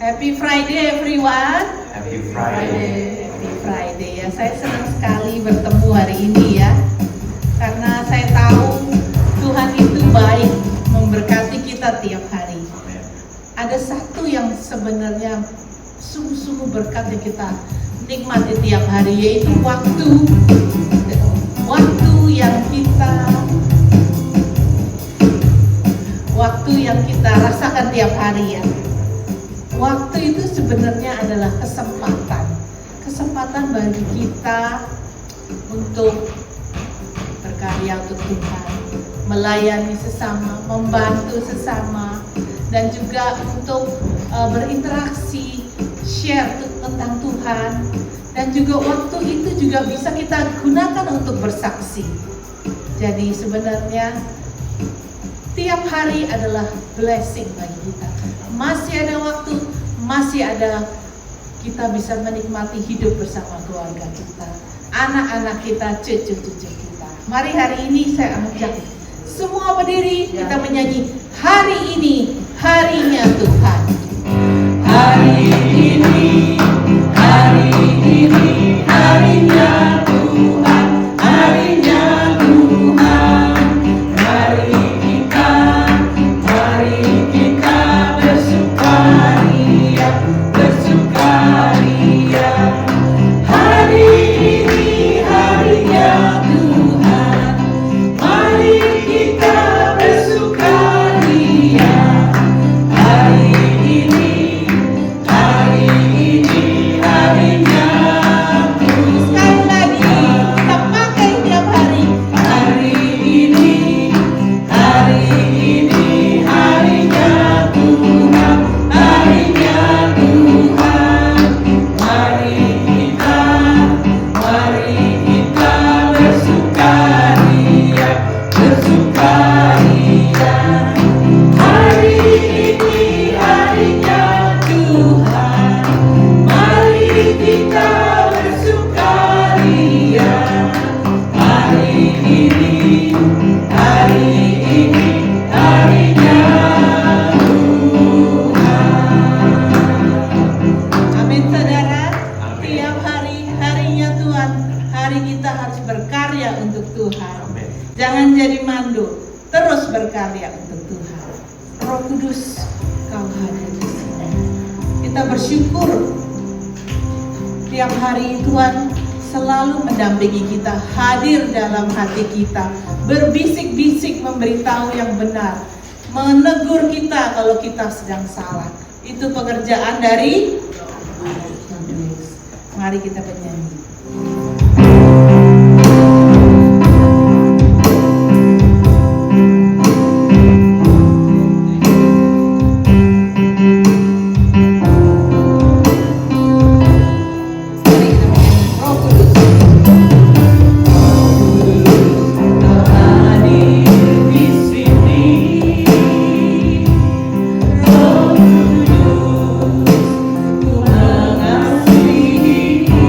Happy Friday everyone. Happy Friday. Happy Friday ya. Saya senang sekali bertemu hari ini ya. Karena saya tahu Tuhan itu baik memberkati kita tiap hari. Ada satu yang sebenarnya sungguh-sungguh berkat yang kita nikmati tiap hari, yaitu waktu yang kita rasakan tiap hari ya. Waktu itu sebenarnya adalah kesempatan bagi kita untuk berkarya untuk Tuhan, melayani sesama, membantu sesama, dan juga untuk berinteraksi, share tentang Tuhan. Dan juga waktu itu juga bisa kita gunakan untuk bersaksi. Jadi sebenarnya tiap hari adalah blessing bagi kita. Masih ada waktu, masih ada kita bisa menikmati hidup bersama keluarga kita, anak-anak kita, cucu-cucu kita. Mari hari ini saya ajak semua berdiri, kita menyanyi hari ini, harinya Tuhan. Hari ini, hari ini, harinya Tuhan, harinya Tuhan. Mari kita bersukaria, bersukaria. Hari ini harinya Tuhan, mari kita bersukaria. Hari ini harinya Tuhan. Sekali lagi kita pakai tiap hari. Hari ini harinya Tuhan, harinya Tuhan. Mari kita bersukaria, bersukaria. Hari ini harinya Tuhan, mari kita bersukaria. Hari ini harinya Amin saudara. Tiap hari harinya Tuhan. Hari kita harus berkarya untuk Tuhan. Amin. Jangan jadi mandul, terus berkarya untuk Tuhan. Roh Kudus, Kau hadir di sini. Kita bersyukur tiap hari Tuhan selalu mendampingi kita, hadir dalam hati kita, berbisik-bisik memberitahu yang benar, menegur kita kalau kita sedang salah. Itu pekerjaan dari Roh Kudus. Mari kita bernyanyi. di sini. Roh Kudus, ku mengasihimu.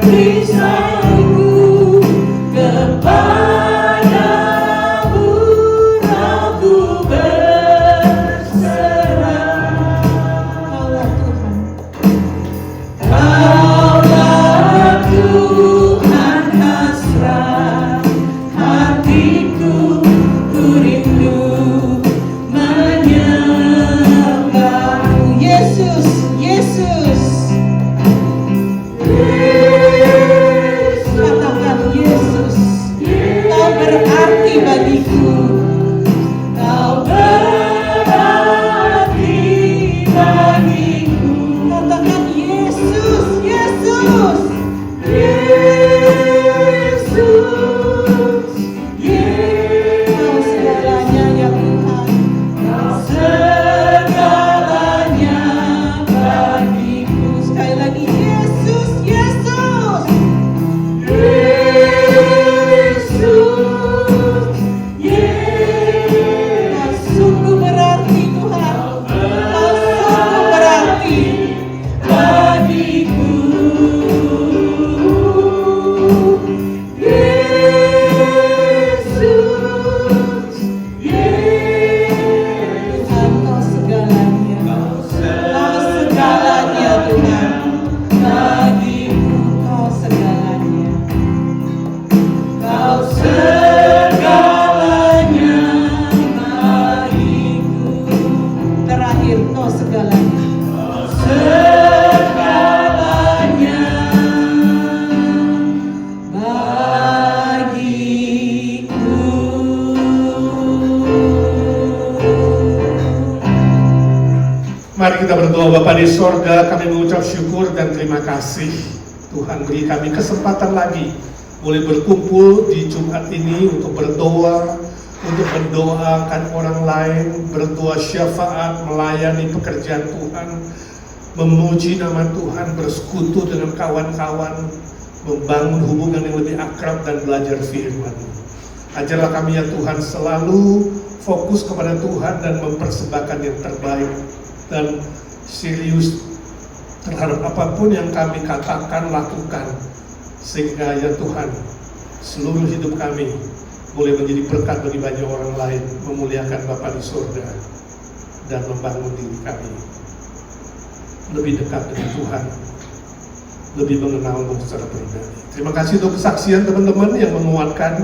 perisaiku kepadamu aku berserah. Kaulah Tuhan. Kaulah Tuhan hasrat hatiku, ku rindu menyembahmu. Yesus, Yesus. Katakan Yesus, Kau berarti bagiku. Kau berarti bagiku. Katakan Yesus, Yesus. Yesus, Kau segalanya ya Tuhan. Kau segalanya bagiku. Sekali lagi Yesus, Yesus. Yesus, Kau sungguh berarti Tuhan. Kau sungguh berarti. bagiku. Yesus, Tuhan Kau segalanya. Kau segalanya Tuhan. bagiku. Kau segalanya. Kau segalanya bagiku. Terakhir Kau segalanya. Kau segalanya bagiku. Mari kita berdoa. Bapa di sorga, kami mengucap syukur dan terima kasih Tuhan beri kami kesempatan lagi boleh berkumpul di Jumat ini untuk berdoa, untuk mendoakan orang lain, berdoa syafaat, melayani pekerjaan Tuhan, memuji nama Tuhan, bersekutu dengan kawan-kawan, membangun hubungan yang lebih akrab dan belajar firman. Ajarlah kami ya Tuhan selalu fokus kepada Tuhan dan mempersembahkan yang terbaik dan serius terhadap apapun yang kami katakan, lakukan, sehingga ya Tuhan seluruh hidup kami boleh menjadi berkat bagi banyak orang lain, memuliakan Bapa di surga dan membangun diri kami lebih dekat dengan Tuhan, lebih mengenalmu secara pribadi. Terima kasih untuk kesaksian teman-teman yang menguatkan,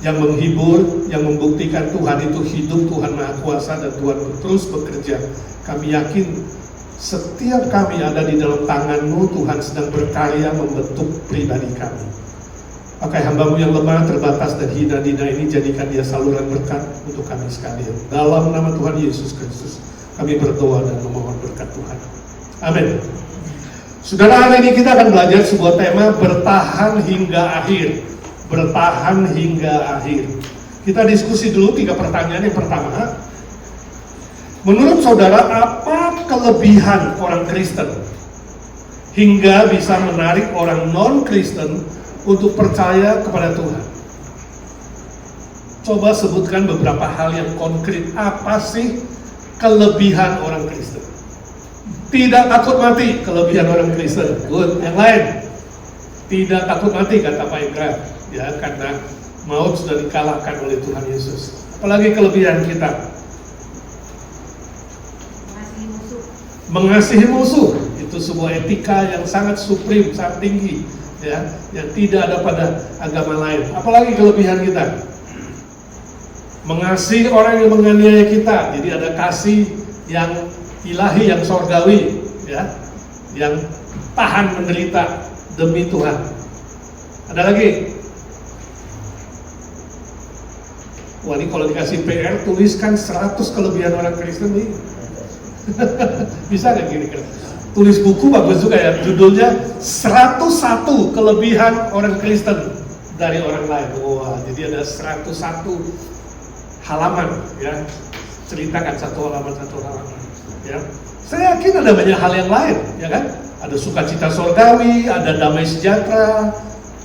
yang menghibur, yang membuktikan Tuhan itu hidup, Tuhan Maha Kuasa dan Tuhan terus bekerja. Kami yakin setiap kami ada di dalam tangan-Mu, Tuhan sedang berkarya membentuk pribadi kami. Pakai hamba-Mu yang lemah, terbatas dan hina-dina ini, jadikan dia saluran berkat untuk kami sekalian. Dalam nama Tuhan Yesus Kristus, kami berdoa dan memohon berkat Tuhan. Amin. Saudara, hari ini kita akan belajar sebuah tema bertahan hingga akhir. Bertahan hingga akhir. Kita diskusi dulu 3 pertanyaan. Yang pertama, menurut saudara, apa kelebihan orang Kristen hingga bisa menarik orang non-Kristen untuk percaya kepada Tuhan? Coba sebutkan beberapa hal yang konkret. Apa sih kelebihan orang Kristen? Tidak takut mati, kelebihan orang Kristen. Good. Yang lain, tidak takut mati, kata Pak Indra, ya, karena maut sudah dikalahkan oleh Tuhan Yesus. Apalagi kelebihan kita? Mengasihi musuh. Itu sebuah etika yang sangat supreme, sangat tinggi, ya, yang tidak ada pada agama lain. Apalagi kelebihan kita? Mengasihi orang yang menganiaya kita. Jadi ada kasih yang ilahi, yang sorgawi, ya, yang tahan menderita demi Tuhan. Ada lagi? Wah, ini kalau dikasih PR, tuliskan 100 kelebihan orang Kristen nih. Bisa nggak kira-kira? Tulis buku bagus juga ya, judulnya 101 kelebihan orang Kristen dari orang lain. Wah, jadi ada 101 halaman, ya, ceritakan satu halaman, ya. Saya yakin ada banyak hal yang lain, ya kan? Ada sukacita sorgawi, ada damai sejahtera,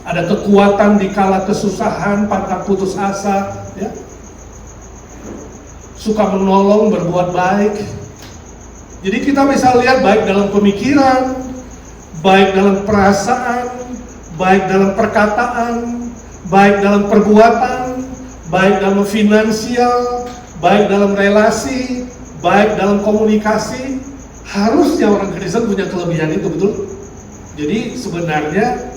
ada kekuatan di kala kesusahan, pantang putus asa, ya. Suka menolong, berbuat baik. Jadi kita bisa lihat baik dalam pemikiran, baik dalam perasaan, baik dalam perkataan, baik dalam perbuatan, baik dalam finansial, baik dalam relasi, baik dalam komunikasi. Harusnya orang Kristen punya kelebihan itu, betul? Jadi sebenarnya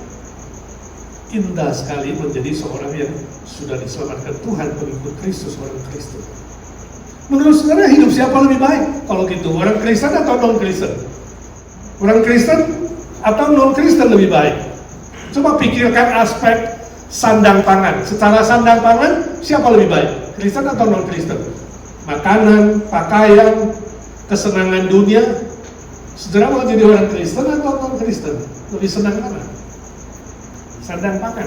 indah sekali menjadi seorang yang sudah diselamatkan Tuhan, pengikut Kristus, orang Kristen. Menurut saudara, hidup siapa lebih baik? Kalau gitu, orang Kristen atau non-Kristen? Orang Kristen atau non-Kristen lebih baik? Coba pikirkan aspek sandang pangan. Secara sandang pangan, siapa lebih baik? Kristen atau non-Kristen? Makanan, pakaian, kesenangan dunia. Saudara mau jadi orang Kristen atau non-Kristen? Lebih senang mana? Sandang pangan.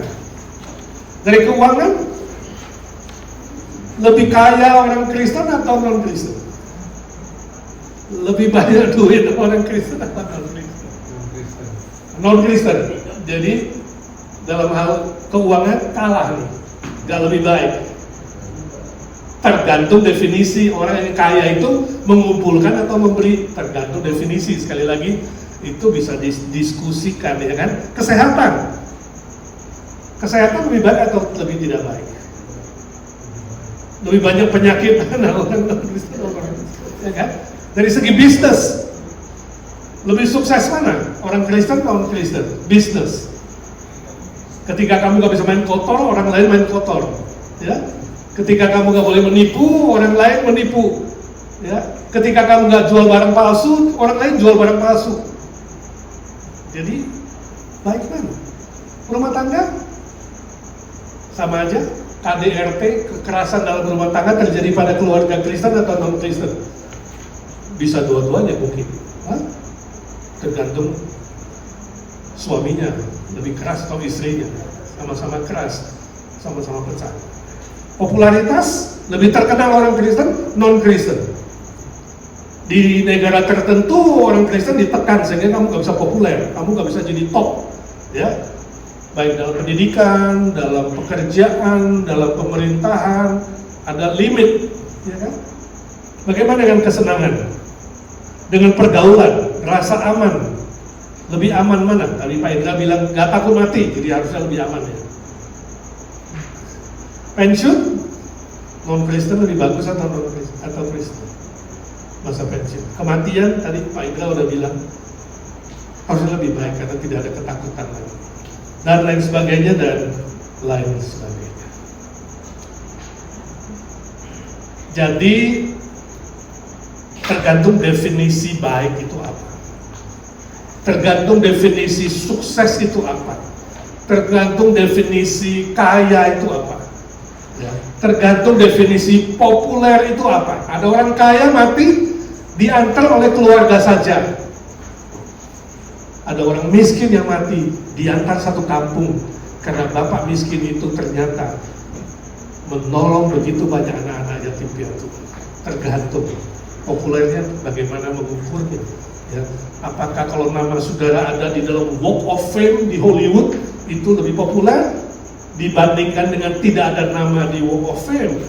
Dari keuangan, lebih kaya orang Kristen atau non-Kristen? Lebih banyak duit orang Kristen atau non-Kristen? Non-Kristen. Jadi dalam hal keuangan kalah nih, gak lebih baik. Tergantung definisi orang yang kaya itu mengumpulkan atau memberi, tergantung definisi. Sekali lagi itu bisa didiskusikan, ya kan? Kesehatan lebih baik atau lebih tidak baik? Lebih banyak penyakit mana orang non-Kristen, ya kan? Dari segi bisnis, lebih sukses mana? Orang Kristen atau non-Kristen? Bisnis. Ketika kamu gak bisa main kotor, orang lain main kotor, ya. Ketika kamu gak boleh menipu, orang lain menipu, ya. Ketika kamu gak jual barang palsu, orang lain jual barang palsu. Jadi baik mana? Rumah tangga sama aja. KDRT, kekerasan dalam rumah tangga terjadi pada keluarga Kristen atau non-Kristen? Bisa dua-duanya mungkin. Hah? Tergantung suaminya lebih keras atau istrinya, sama-sama keras, sama-sama pecah. Popularitas, lebih terkenal orang Kristen, non-Kristen. Di negara tertentu orang Kristen ditekan sehingga kamu gak bisa populer, kamu gak bisa jadi top, ya. Baik dalam pendidikan, dalam pekerjaan, dalam pemerintahan, ada limit, ya kan? Bagaimana dengan kesenangan? Dengan pergaulan, rasa aman, lebih aman mana? Tadi Pak Indra bilang gak takut mati, jadi harusnya lebih aman, ya. Pensiun, non-Kristen lebih bagus atau non-Kristen atau Kristen? Masa pensiun. Kematian, tadi Pak Indra udah bilang harusnya lebih baik karena tidak ada ketakutan lagi. Dan lain sebagainya, dan lain sebagainya. Jadi tergantung definisi baik itu apa, tergantung definisi sukses itu apa, tergantung definisi kaya itu apa, ya. Tergantung definisi populer itu apa. Ada orang kaya mati diantar oleh keluarga saja. Ada orang miskin yang mati diantar satu kampung karena bapak miskin itu ternyata menolong begitu banyak anak-anak yatim piatu. Tergantung populernya bagaimana mengukurnya, ya. Apakah kalau nama saudara ada di dalam Walk of Fame di Hollywood itu lebih populer dibandingkan dengan tidak ada nama di Walk of Fame,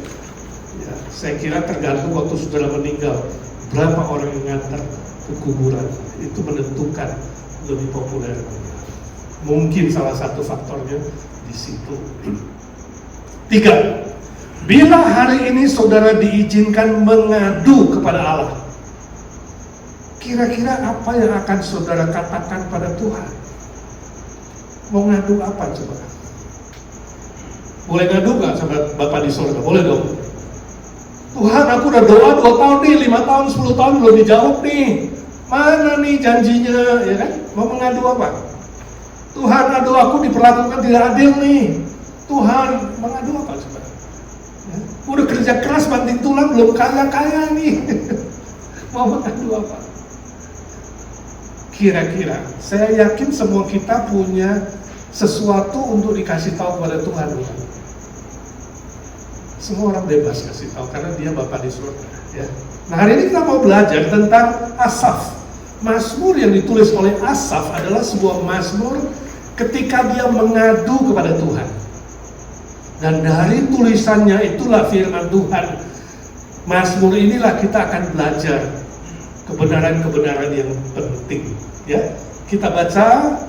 ya. Saya kira tergantung waktu saudara meninggal berapa orang yang ngantar ke kuburan, itu menentukan lebih populer. Mungkin salah satu faktornya di situ. 3. Bila hari ini saudara diizinkan mengadu kepada Allah, kira-kira apa yang akan saudara katakan pada Tuhan? Mau ngadu apa coba? Boleh ngadu gak sama Bapak di surga? Boleh dong. Tuhan, aku udah doa 2 tahun nih, 5 tahun, 10 tahun belum dijawab nih. Mana nih janjinya, ya kan? Mau mengadu apa? Tuhan, aduh aku diperlakukan tidak adil nih. Tuhan, mengadu apa coba? Ya. Udah kerja keras banting tulang belum kaya-kaya nih. Mau mengadu apa? Kira-kira, saya yakin semua kita punya sesuatu untuk dikasih tahu kepada Tuhan, bukan? Semua orang bebas kasih tahu karena dia Bapa di surga, ya. Nah, hari ini kita mau belajar tentang Asaf. Mazmur yang ditulis oleh Asaf adalah sebuah mazmur ketika dia mengadu kepada Tuhan. Dan dari tulisannya itulah firman Tuhan. Mazmur inilah kita akan belajar kebenaran-kebenaran yang penting, ya. Kita baca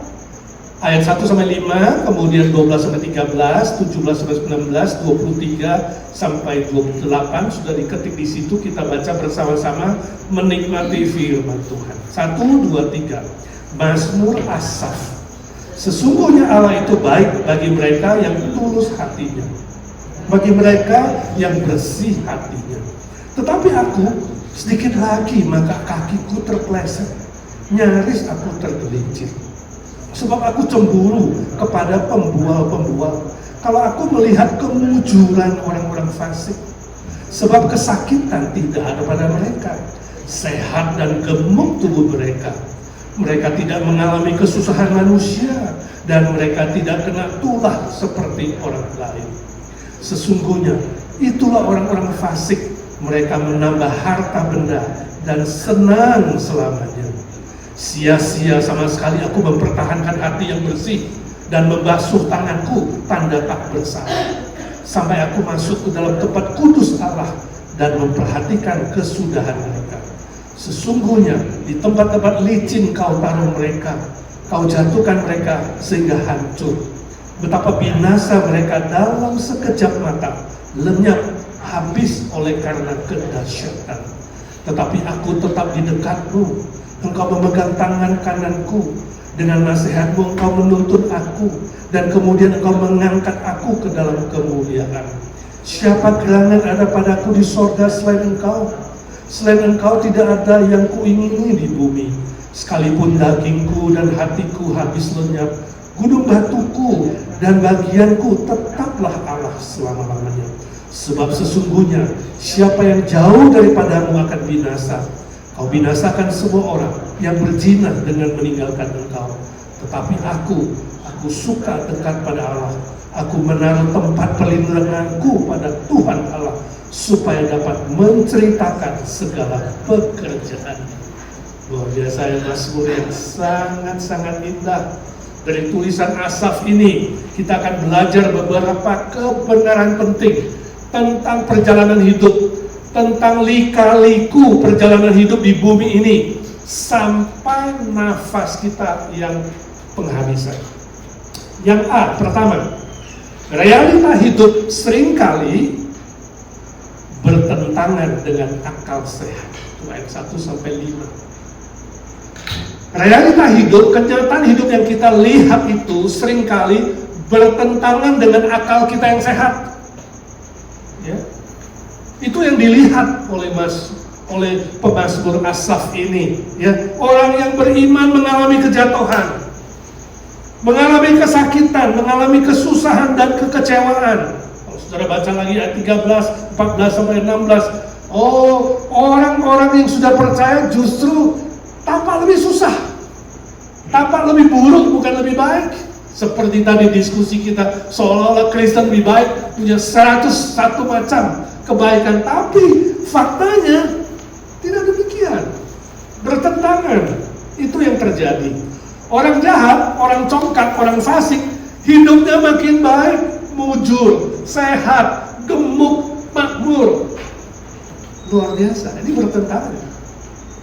Ayat 1 sampai 5, kemudian 12 sampai 13, 17 sampai 19, 23 sampai 28 sudah diketik di situ. Kita baca bersama-sama menikmati firman Tuhan. 1, 2, 3. Mazmur Asaf. Sesungguhnya Allah itu baik bagi mereka yang tulus hatinya, bagi mereka yang bersih hatinya. Tetapi aku sedikit lagi maka kakiku terpeleset, nyaris aku tergelincir. Sebab aku cemburu kepada pembual-pembual kalau aku melihat kemujuran orang-orang fasik. Sebab kesakitan tidak ada pada mereka, sehat dan gemuk tubuh mereka. Mereka tidak mengalami kesusahan manusia, dan mereka tidak kena tulah seperti orang lain. Sesungguhnya itulah orang-orang fasik, mereka menambah harta benda dan senang selamanya. Sia-sia sama sekali aku mempertahankan hati yang bersih dan membasuh tanganku tanda tak bersalah, sampai aku masuk ke dalam tempat kudus Allah dan memperhatikan kesudahan mereka. Sesungguhnya di tempat-tempat licin kau taruh mereka, kau jatuhkan mereka sehingga hancur. Betapa binasa mereka dalam sekejap mata, lenyap habis oleh karena kedahsyatan. Tetapi aku tetap di dekatmu. Engkau memegang tangan kananku, dengan nasihatmu engkau menuntun aku, dan kemudian engkau mengangkat aku ke dalam kemuliaan. Siapa gerangan ada padaku di sorga selain engkau? Selain engkau tidak ada yang kuingini di bumi. Sekalipun dagingku dan hatiku habis lenyap, gunung batuku dan bagianku tetaplah Allah selama-lamanya. Sebab sesungguhnya siapa yang jauh daripadamu akan binasa. Kau binasakan semua orang yang berzina dengan meninggalkan engkau. Tetapi aku suka dekat pada Allah. Aku menaruh tempat perlindunganku pada Tuhan Allah, supaya dapat menceritakan segala pekerjaan. Luar biasa ya, mazmur yang sangat-sangat indah. Dari tulisan Asaf ini kita akan belajar beberapa kebenaran penting tentang perjalanan hidup, tentang lika-liku perjalanan hidup di bumi ini sampai nafas kita yang penghabisan. Yang A, pertama, realita hidup seringkali bertentangan dengan akal sehat. Itu ayat 1 sampai 5. Realita hidup, kenyataan hidup yang kita lihat itu seringkali bertentangan dengan akal kita yang sehat. Ya. Itu yang dilihat oleh pemazmur Asaf ini, ya. Orang yang beriman mengalami kejatuhan, mengalami kesakitan, mengalami kesusahan dan kekecewaan. Kalau saudara baca lagi ayat 13, 14 sampai 16, orang-orang yang sudah percaya justru tampak lebih susah, tampak lebih buruk, bukan lebih baik. Seperti tadi diskusi kita, seolah-olah Kristen lebih baik, punya 101 macam kebaikan, tapi faktanya tidak demikian, bertentangan. Itu yang terjadi. Orang jahat, orang congkak, orang fasik, hidupnya makin baik, mujur, sehat, gemuk, makmur. Luar biasa, ini bertentangan.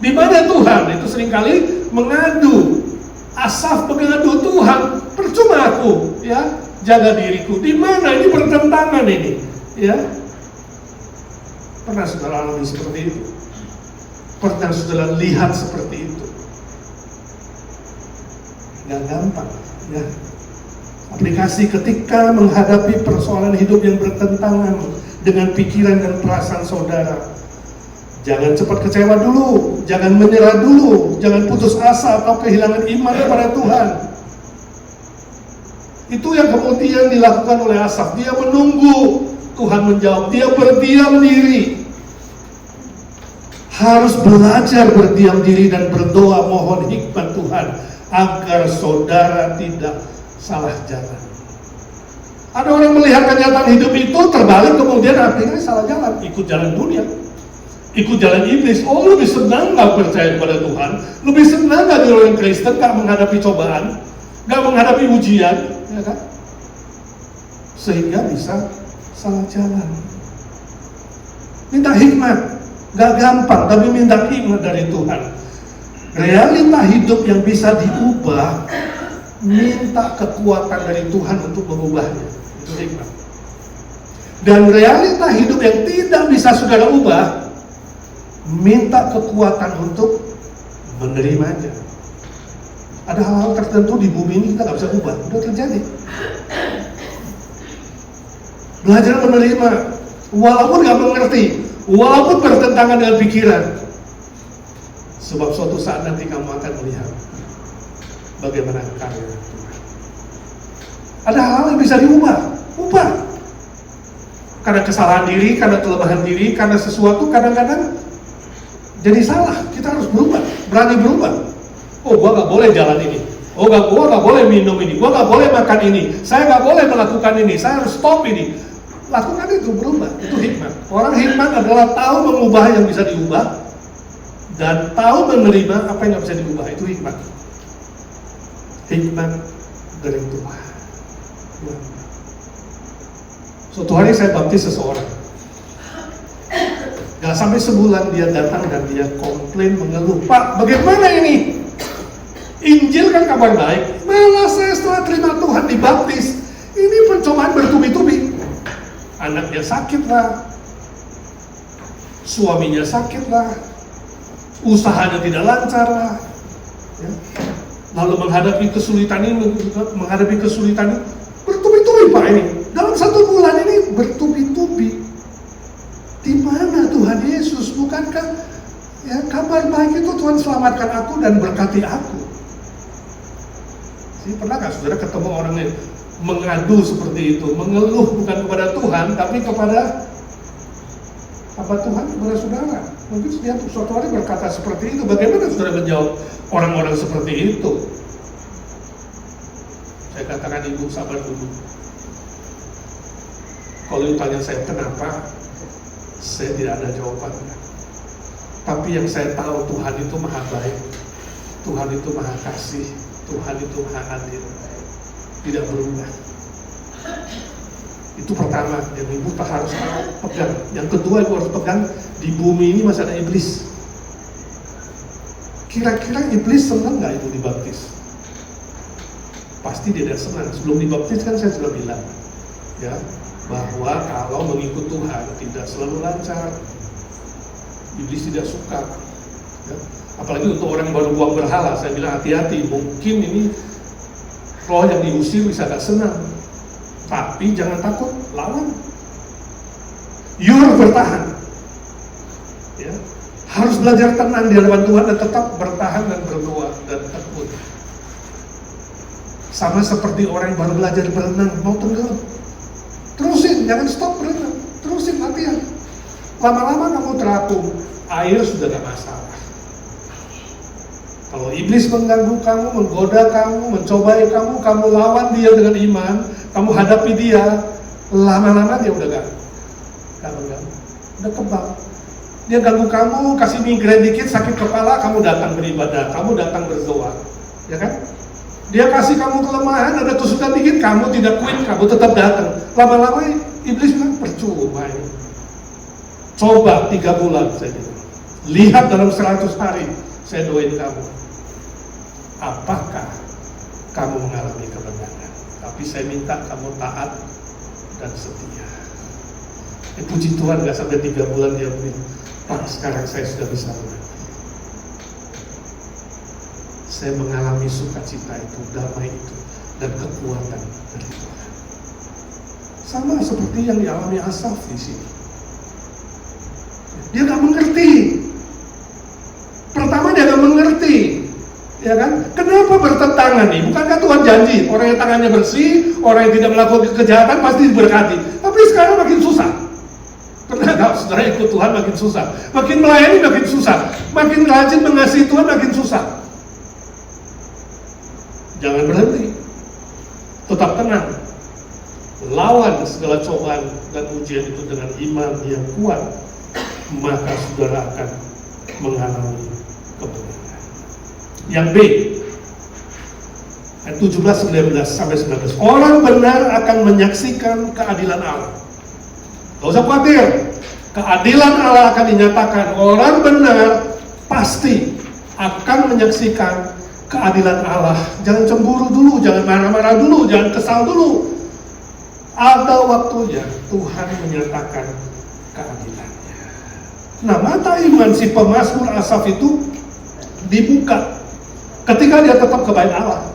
Di mana Tuhan? Itu seringkali mengadu. Asaf mengadu, Tuhan, percuma aku, ya, jaga diriku. Di mana? Ini bertentangan ini, ya. Pernah saudara alami seperti itu? Pernah saudara lihat seperti itu? Gak gampang, ya. Aplikasi ketika menghadapi persoalan hidup yang bertentangan dengan pikiran dan perasaan saudara. Jangan cepat kecewa dulu, jangan menyerah dulu, jangan putus asa atau kehilangan iman kepada Tuhan. Itu yang kemudian dilakukan oleh Asaf. Dia menunggu Tuhan menjawab, dia berdiam diri. Harus belajar berdiam diri dan berdoa mohon hikmat Tuhan agar saudara tidak salah jalan. Ada orang melihat kenyataan hidup itu terbalik, kemudian akhirnya salah jalan, ikut jalan dunia, ikut jalan iblis. Oh, lebih senang gak percaya kepada Tuhan, lebih senang gak jadi orang Kristen, gak menghadapi cobaan, gak menghadapi ujian, ya kan? Sehingga bisa salah jalan. Minta hikmat, gak gampang, tapi minta hikmat dari Tuhan. Realita hidup yang bisa diubah minta kekuatan dari Tuhan untuk mengubahnya. Itu hikmat. Dan realita hidup yang tidak bisa saudara ubah, minta kekuatan untuk menerimanya. Ada hal-hal tertentu di bumi ini kita nggak bisa ubah, udah terjadi. Belajar menerima, walaupun nggak mengerti, walaupun bertentangan dengan pikiran. Sebab suatu saat nanti kamu akan melihat bagaimana karya Tuhan. Ada hal yang bisa diubah, ubah. Karena kesalahan diri, karena kelemahan diri, karena sesuatu kadang-kadang jadi salah. Kita harus berubah, berani berubah. Oh, gua nggak boleh jalan ini. Oh, gua nggak boleh minum ini. Gua nggak boleh makan ini. Saya nggak boleh melakukan ini. Saya harus stop ini. Lakukan itu, berubah. Itu hikmat. Orang hikmat adalah tahu mengubah yang bisa diubah dan tahu menerima apa yang nggak bisa diubah. Itu hikmat. Hikmat dari Tuhan. Suatu hari saya baptis seseorang. Gak sampai sebulan dia datang dan dia komplain, mengeluh, "Pak, bagaimana ini? Injil kan kabar baik, malah saya setelah terima Tuhan dibaptis, ini pencobaan bertubi-tubi. Anaknya sakit lah, suaminya sakit lah, usahanya tidak lancar lah, ya. Lalu menghadapi kesulitan ini, bertubi-tubi Pak ini. Dalam 1 bulan ini bertubi-tubi. Di mana Tuhan Yesus? Bukankah ya kabar baik itu Tuhan selamatkan aku dan berkati aku?" Pernah nggak saudara ketemu orang yang mengadu seperti itu, mengeluh bukan kepada Tuhan, tapi kepada apa Tuhan, kepada saudara? Mungkin dia suatu hari berkata seperti itu. Bagaimana saudara menjawab orang-orang seperti itu? Saya katakan, ibu sabar dulu. Kalau ditanya saya kenapa, saya tidak ada jawabannya. Tapi yang saya tahu, Tuhan itu maha baik, Tuhan itu maha kasih, Tuhan itu maha adil, tidak berubah. Itu pertama yang ibu harus pegang. Yang kedua ibu harus pegang, di bumi ini masih ada iblis. Kira-kira iblis senang nggak ibu dibaptis? Pasti dia tidak senang. Sebelum dibaptis kan saya sudah bilang, ya, bahwa kalau mengikut Tuhan tidak selalu lancar, iblis tidak suka, ya. Apalagi untuk orang yang baru buang berhala, saya bilang hati-hati, mungkin ini roh yang diusir bisa gak senang, tapi jangan takut, lawan. You harus bertahan, ya. Harus belajar tenang di hadapan Tuhan dan tetap bertahan dan berdoa dan tekun. Sama seperti orang yang baru belajar berenang, mau tenggelam, terusin, jangan stop berenang, terusin latihan. Lama-lama kamu terapung, air sudah gak masalah. Kalau iblis mengganggu kamu, menggoda kamu, mencobai kamu, kamu lawan dia dengan iman, kamu hadapi dia, lama-lama dia udah gak mengganggu, udah kebal. Dia ganggu kamu, kasih migrain dikit, sakit kepala, kamu datang beribadah, kamu datang berdoa, ya kan? Dia kasih kamu kelemahan, ada kesulitan dikit, kamu tidak quit, kamu tetap datang. Lama-lama iblis bilang, percuma ini. Coba 3 bulan saya bilang. Lihat dalam 100 hari, saya doain kamu. Apakah kamu mengalami kemenangan? Tapi saya minta kamu taat dan setia. Puji Tuhan, gak sampai 3 bulan dia bilang, "Pak, sekarang saya sudah bisa menang. Saya mengalami sukacita itu, damai itu, dan kekuatan dari Tuhan." Sama seperti yang dialami Asaf di sini. Dia gak mengerti. Pertama dia gak mengerti, ya kan? Kenapa bertentangan nih? Bukankah Tuhan janji orang yang tangannya bersih, orang yang tidak melakukan kejahatan pasti diberkati? Tapi sekarang makin susah. Pernah gak saudara ikut Tuhan makin susah? Makin melayani makin susah. Makin rajin mengasihi Tuhan makin susah. Jangan berhenti, tetap tenang, lawan segala cobaan dan ujian itu dengan iman yang kuat, maka saudara akan mengalami kemenangan. Yang B, ayat 17-19 orang benar akan menyaksikan keadilan Allah. Gak usah khawatir, keadilan Allah akan dinyatakan. Orang benar pasti akan menyaksikan keadilan Allah. Jangan cemburu dulu, jangan marah-marah dulu, jangan kesal dulu. Ada waktunya Tuhan menyatakan keadilannya. Nah, mata iman si pemazmur Asaf itu dibuka ketika dia tetap ke bait Allah.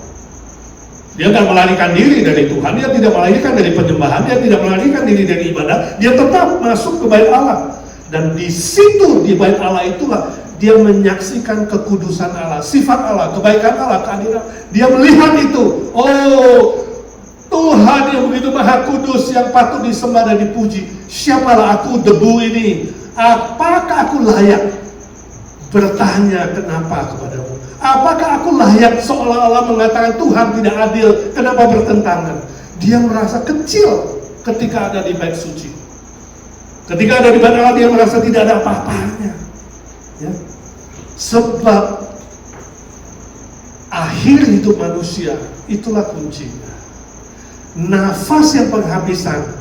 Dia tidak melarikan diri dari Tuhan, dia tidak melarikan dari penyembahan, dia tidak melarikan diri dari ibadah, dia tetap masuk ke bait Allah. Dan di situ, di bait Allah itulah dia menyaksikan kekudusan Allah, sifat Allah, kebaikan Allah, keadilan. Dia melihat itu. Oh, Tuhan yang begitu maha kudus, yang patut disembah dan dipuji. Siapalah aku, debu ini? Apakah aku layak bertanya kenapa kepadamu? Apakah aku layak seolah-olah mengatakan Tuhan tidak adil? Kenapa bertentangan? Dia merasa kecil ketika ada di bait suci. Ketika ada di bait Allah, dia merasa tidak ada apa-apanya. Ya. Sebab akhir hidup manusia itulah kuncinya. Nafas yang penghabisan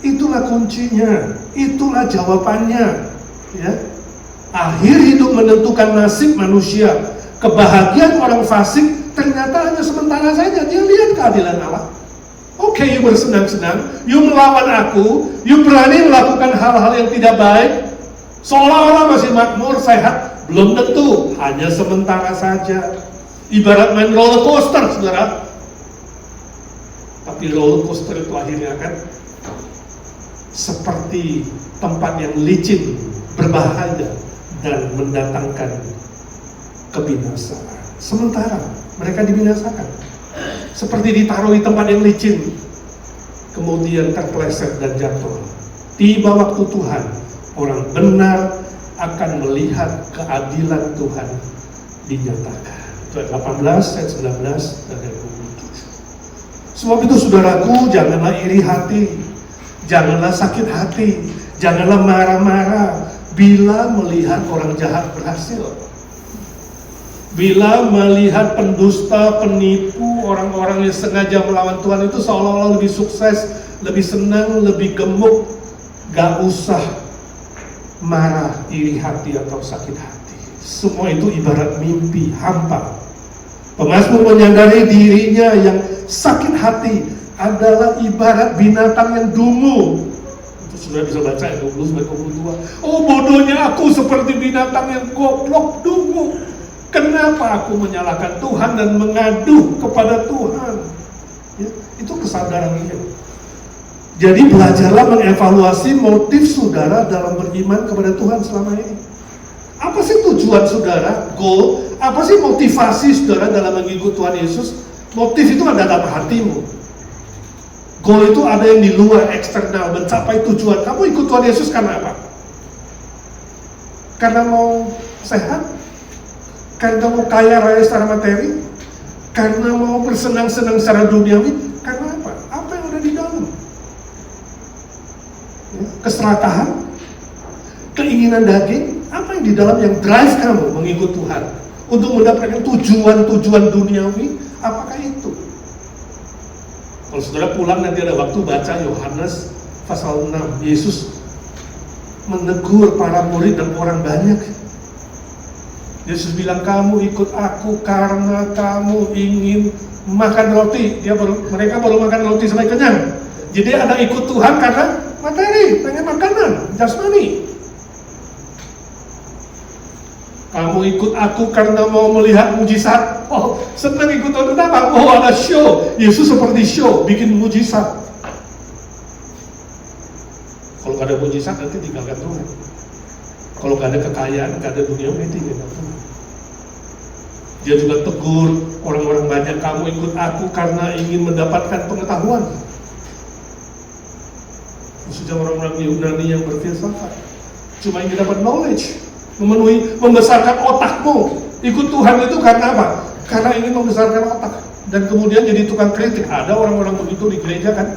itulah kuncinya, itulah jawabannya. Ya. Akhir hidup menentukan nasib manusia. Kebahagiaan orang fasik ternyata hanya sementara saja. Dia lihat keadilan Allah. Oke, you bersenang-senang, you melawan aku, you berani melakukan hal-hal yang tidak baik, seolah-olah masih makmur, sehat. Belum tentu, hanya sementara saja. Ibarat main roller coaster, saudara. Tapi roller coaster itu akhirnya kan seperti tempat yang licin, berbahaya, dan mendatangkan kebinasaan. Sementara mereka dibinasakan, seperti ditaruh di tempat yang licin, kemudian terpeleset dan jatuh. Tiba waktu Tuhan, orang benar akan melihat keadilan Tuhan dinyatakan. Ayat 18, ayat 19, dan ayat 27. Sebab itu saudaraku, janganlah iri hati, janganlah sakit hati, janganlah marah-marah bila melihat orang jahat berhasil. Bila melihat pendusta, penipu, orang-orang yang sengaja melawan Tuhan itu seolah-olah lebih sukses, lebih senang, lebih gemuk, gak usah marah, iri hati atau sakit hati. Semua itu ibarat mimpi hampa. Pemazmur menyadari dirinya yang sakit hati adalah ibarat binatang yang dungu. Itu sudah bisa baca ya, 20-22. Oh, bodohnya aku seperti binatang yang goblok dungu. Kenapa aku menyalahkan Tuhan dan mengadu kepada Tuhan? Ya, itu kesadaran dia. Jadi belajarlah mengevaluasi motif saudara dalam beriman kepada Tuhan selama ini. Apa sih tujuan saudara? Goal? Apa sih motivasi saudara dalam mengikut Tuhan Yesus? Motif itu ada dalam hatimu. Goal itu ada yang di luar, eksternal, mencapai tujuan. Kamu ikut Tuhan Yesus karena apa? Karena mau sehat? Karena mau kaya raya secara materi? Karena mau bersenang-senang secara duniawi? Karena apa? Apa yang ada di dalam? Ya, keserakahan? Keinginan daging? Apa yang di dalam yang drive kamu mengikut Tuhan? Untuk mendapatkan tujuan-tujuan duniawi? Apakah itu? Kalau saudara pulang nanti ada waktu baca Yohanes pasal 6. Yesus menegur para murid dan orang banyak. Yesus bilang, kamu ikut aku karena kamu ingin makan roti. Mereka baru makan roti sampai kenyang. Jadi ada ikut Tuhan karena materi, pengen makanan, jasmani. Kamu ikut aku karena mau melihat mujizat. Oh, senang ikut Tuhan, kenapa? Oh, ada show. Yesus seperti show, bikin mujizat. Kalau gak ada mujizat nanti tinggalkan Tuhan. Kalau gak ada kekayaan, gak ada dunia, nanti tinggalkan Tuhan. Dia juga tegur orang-orang banyak, kamu ikut aku karena ingin mendapatkan pengetahuan. Khususnya orang-orang Yunani yang berfilsafat, cuma ingin dapat knowledge, membesarkan otakmu. Ikut Tuhan itu karena apa? Karena ingin membesarkan otak. Dan kemudian jadi tukang kritik. Ada orang-orang begitu di gereja kan,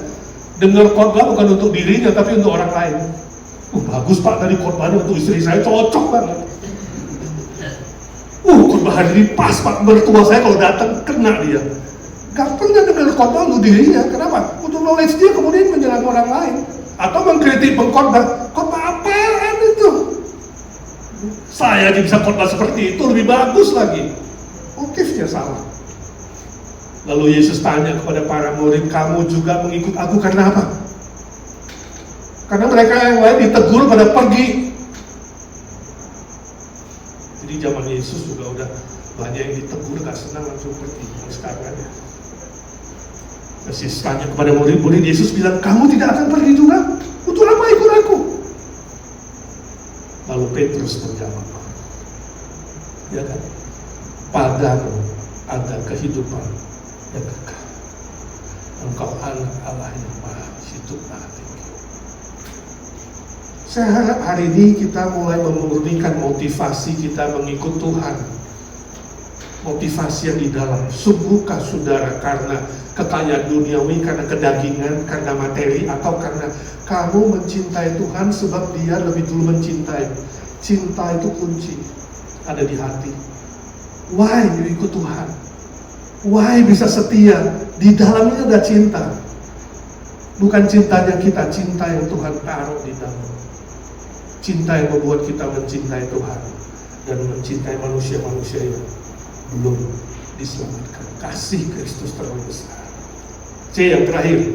dengar khotbah bukan untuk dirinya tapi untuk orang lain. Bagus Pak, dari khotbahnya untuk istri saya cocok banget. Khotbah hari ini pas Pak, mertua saya kalau datang kena dia. Gak pernah dengar khotbah untuk dirinya. Kenapa? Untuk knowledge dia kemudian menyerang orang lain. Atau mengkritik pengkhotbah. Khotbah apaan itu? Saya aja bisa khotbah seperti itu, lebih bagus lagi. Oh, motifnya salah. Lalu Yesus tanya kepada para murid, kamu juga mengikut aku karena apa? Karena mereka yang lain ditegur pada pergi. Jadi zaman Yesus juga udah banyak yang ditegur, gak senang langsung pergi. Sekarang aja. Yesus tanya kepada murid-murid, Yesus bilang, kamu tidak akan pergi juga? Untuk apa ikut aku? Lalu Petrus menjawab, ya kan? Padamu ada kehidupan yang kekal. Engkau anak Allah yang maha hidup, maha tinggi. Saya harap hari ini kita mulai memurnikan motivasi kita mengikut Tuhan. Motivasi yang di dalam. Sungguhkah saudara karena kekayaan duniawi, karena kedagingan, karena materi, atau karena kamu mencintai Tuhan sebab Dia lebih dulu mencintai? Cinta itu kunci, ada di hati. Why you ikut Tuhan? Why bisa setia? Di dalamnya ada cinta. Bukan cintanya kita, cinta yang Tuhan taruh di dalam. Cinta yang membuat kita mencintai Tuhan dan mencintai manusia-manusia yang belum diselamatkan. Kasih Kristus terlalu besar. C yang terakhir,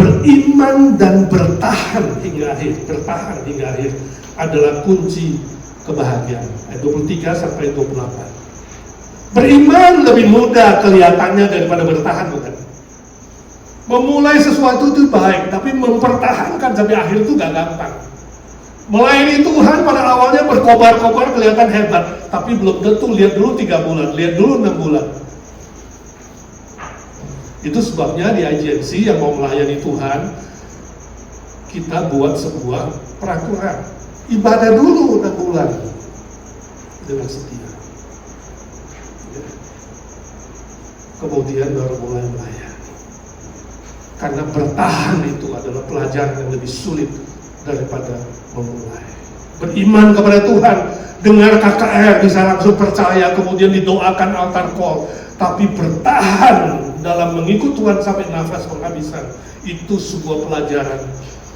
beriman dan bertahan hingga akhir. Bertahan hingga akhir adalah kunci kebahagiaan. Ayat 23 sampai 28. Beriman lebih mudah kelihatannya daripada bertahan, bukan? Memulai sesuatu itu baik, tapi mempertahankan sampai akhir itu gak gampang. Melayani Tuhan pada awalnya berkobar-kobar kelihatan hebat, tapi belum tentu. Lihat dulu 3 bulan, lihat dulu 6 bulan. Itu sebabnya di agensi yang mau melayani Tuhan, kita buat sebuah peraturan. Ibadah dulu 6 bulan dengan setia. Kemudian baru mulai melayani. Karena bertahan itu adalah pelajaran yang lebih sulit daripada memulai. Beriman kepada Tuhan, dengar KKR bisa langsung percaya, kemudian didoakan altar call, tapi bertahan dalam mengikut Tuhan sampai nafas penghabisan, itu sebuah pelajaran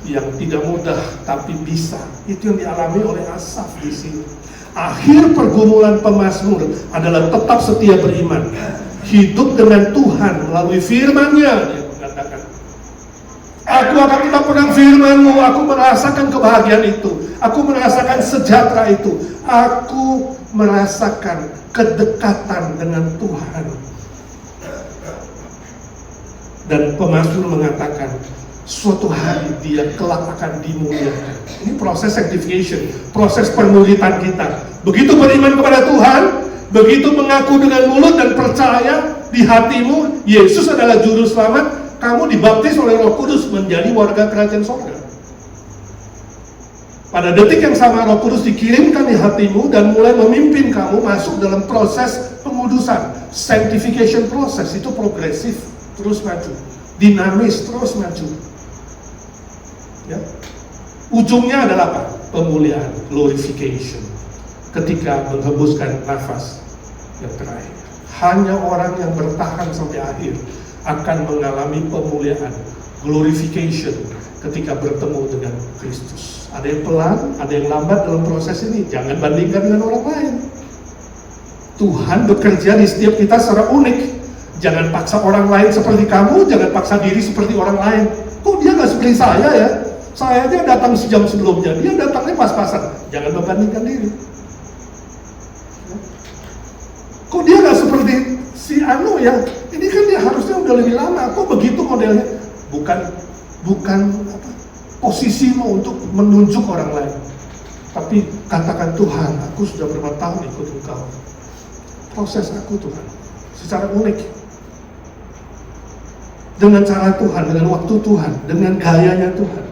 yang tidak mudah tapi bisa. Itu yang dialami oleh Asaf di sini. Akhir pergumulan pemazmur adalah tetap setia beriman, hidup dengan Tuhan melalui firman-Nya. Dia mengatakan, aku akan tetap pegang firman-Mu, aku merasakan kebahagiaan itu, aku merasakan sejahtera itu, aku merasakan kedekatan dengan Tuhan. Dan pemazmur mengatakan, suatu hari dia kelak akan dimuliakan. Ini proses sanctification, proses permuritan kita. Begitu beriman kepada Tuhan, begitu mengaku dengan mulut dan percaya di hatimu Yesus adalah juru selamat, kamu dibaptis oleh Roh Kudus menjadi warga kerajaan sorga. Pada detik yang sama Roh Kudus dikirimkan di hatimu dan mulai memimpin kamu masuk dalam proses pengudusan. Sanctification process itu progresif, terus maju, dinamis, terus maju. Ya. Ujungnya adalah apa? Pemuliaan, glorification. Ketika menghembuskan nafas yang terakhir. Hanya orang yang bertahan sampai akhir akan mengalami pemuliaan, glorification ketika bertemu dengan Kristus. Ada yang pelan, ada yang lambat dalam proses ini. Jangan bandingkan dengan orang lain. Tuhan bekerja di setiap kita secara unik. Jangan paksa orang lain seperti kamu, jangan paksa diri seperti orang lain. Kok dia gak seperti saya ya? Saya aja datang sejam sebelumnya, dia datangnya pas-pasan. Jangan membandingkan diri. Kok dia gak seperti si Anu ya? Ini kan dia harusnya udah lebih lama. Kok begitu modelnya? Bukan posisimu untuk menunjuk orang lain. Tapi katakan, Tuhan, aku sudah berapa tahun ikut Engkau. Proses aku Tuhan, secara unik. Dengan cara Tuhan, dengan waktu Tuhan, dengan gayanya Tuhan.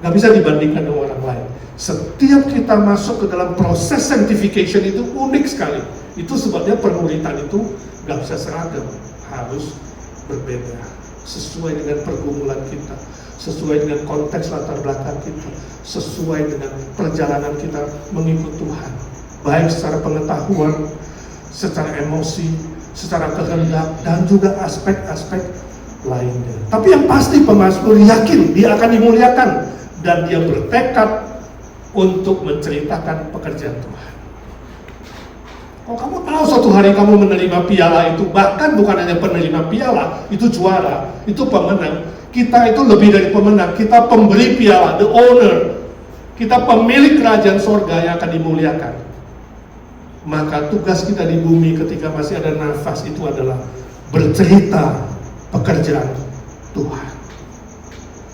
Gak bisa dibandingkan dengan orang lain. Setiap kita masuk ke dalam proses sanctification itu unik sekali. Itu sebabnya permuritan itu gak bisa seragam, harus berbeda, sesuai dengan pergumulan kita, sesuai dengan konteks latar belakang kita, sesuai dengan perjalanan kita mengikut Tuhan, baik secara pengetahuan, secara emosi, secara kehendak, dan juga aspek-aspek lainnya. Tapi yang pasti pemazmur yakin dia akan dimuliakan, dan dia bertekad untuk menceritakan pekerjaan Tuhan. Kalau kamu tahu suatu hari kamu menerima piala itu, bahkan bukan hanya penerima piala, itu juara, itu pemenang. Kita itu lebih dari pemenang, kita pemberi piala, the owner. Kita pemilik kerajaan sorga yang akan dimuliakan. Maka tugas kita di bumi ketika masih ada nafas itu adalah bercerita pekerjaan Tuhan.